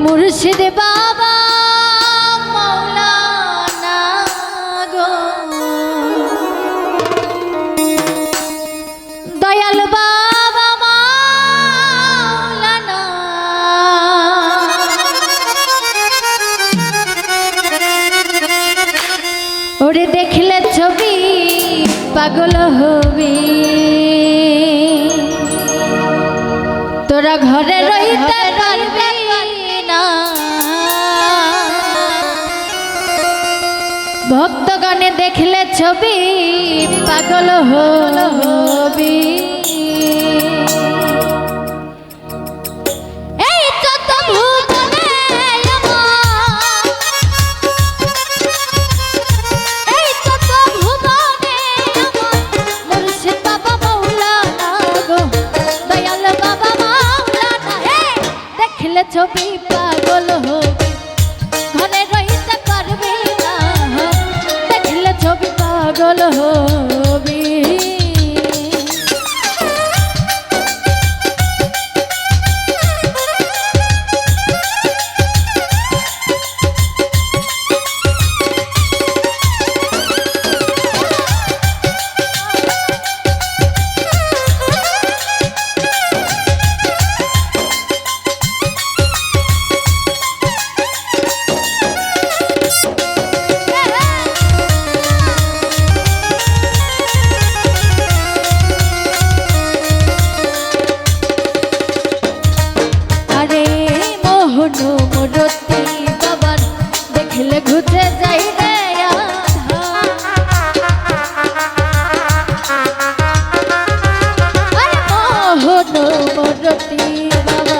মুর্শিদ বাবা মাওলানা গো দয়াল বাবা মাওলানা ওরে দেখলে ছবি পাগল হবি তোরা ঘরে রইতে পারবি না ভক্তগণে দেখলে ছবি পাগল হবি এই কত ভুবনে এই কত ভুবনে মুর্শিদ বাবা মাওলানা গো দয়াল বাবা মাওলানা দেখলে ছবি পাগল হবি ঘরে রইতে পারবি না দেখলে ছবি পাগল হবি মরতি বাবার দেখলে ঘুরে যাই রে মোহন মরতি বাবা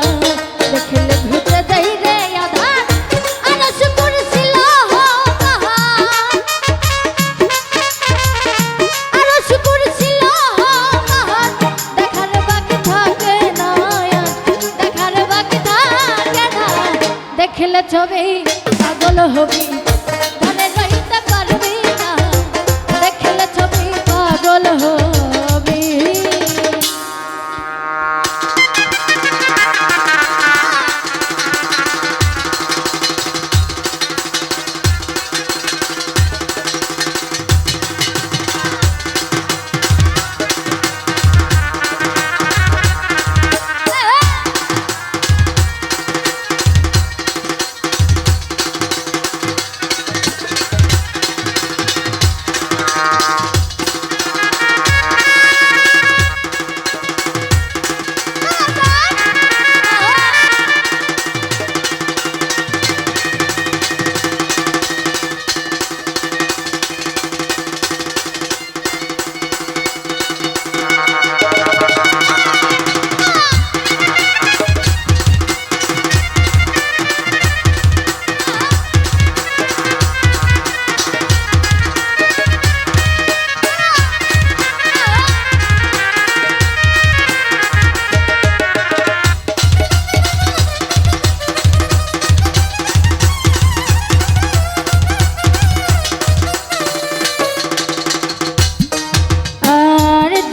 দেখলে ঘুরে যাই রে আধার আনস করছিল আনস করছিল দেখার বাকি থাকে না দেখার বাকি থাকে না দেখলে ছবি পাগল হবি ঘরে রইতে পারবি না দেখলে ছবি পাগল হবি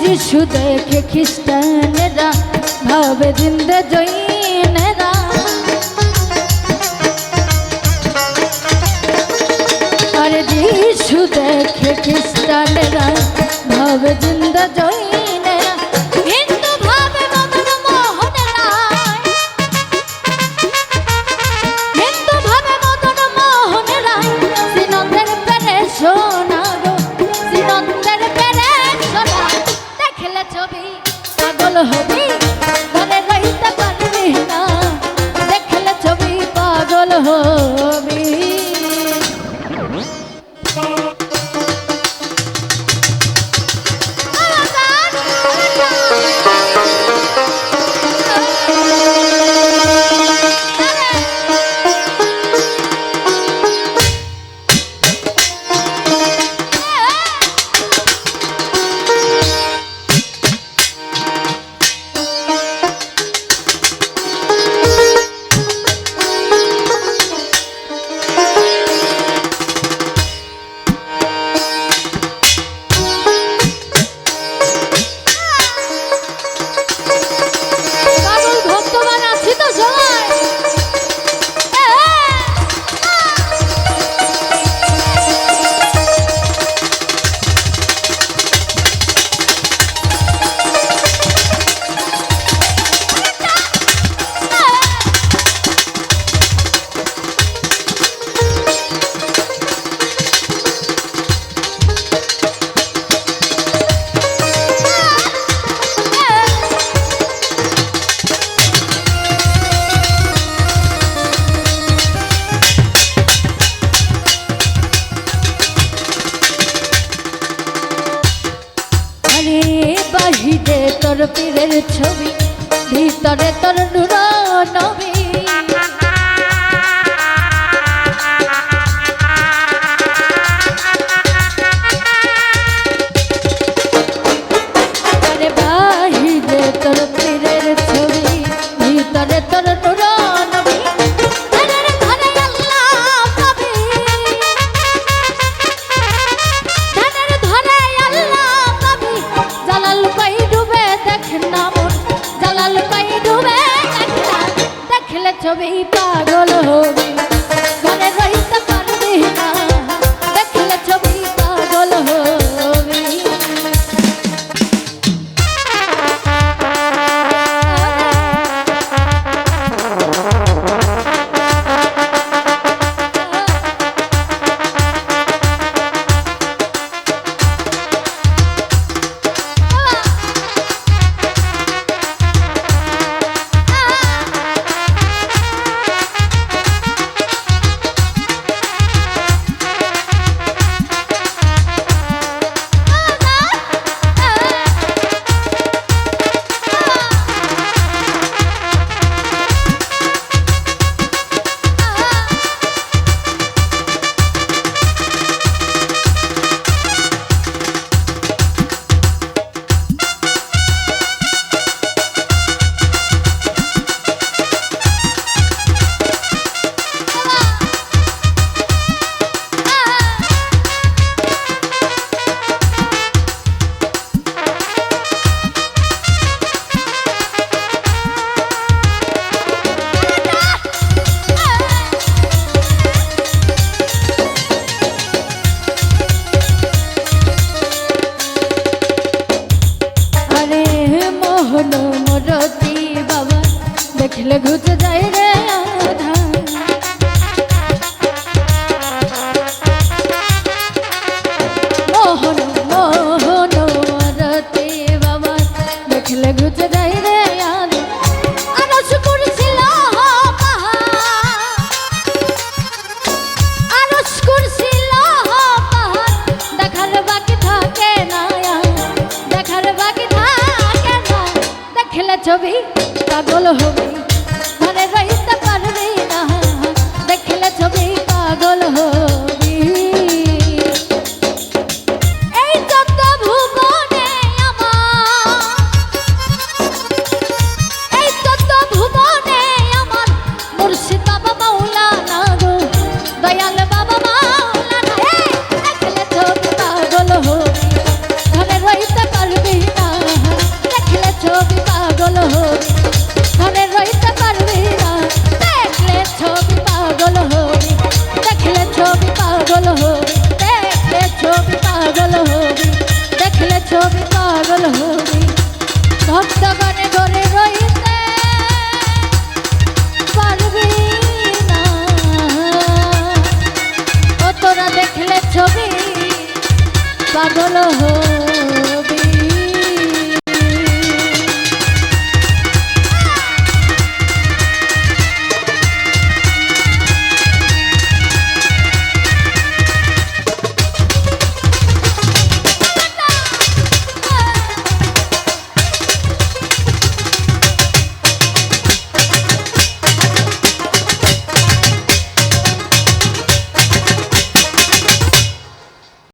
যিশু দেখে খ্রিস্টানেরা ভাবে জিন্দা জৈনেরা আরে যিশু দেখে খ্রিস্টানেরা ভাবে জিন্দা জৈনেরা হিন্দু ভাবে মদন মোহনেরা হিন্দু ভাবে মদন মোহনেরা শ্রীনন্দের পেরে সোনা গো শ্রীনন্দের পেরে সোনা দেখলে ছবি পাগল হবি ঘরে রইতে পারবি না দেখলে ছবি পাগল হবি তোর পীরের ছবি, ভিতরে তোর নূর নবী। আরে বাহিরে তোর পীরের ছবি, ভিতরে তোর নূর নবী। ধ্যানের ঘরে আল্লাহ পাবি, ধ্যানের ঘরে আল্লাহ পাবি। জালাল পাই ডুবে দেখ না মন, জালাল পাই ডুবে দেখ না, দেখলে ছবি পাগল হবি।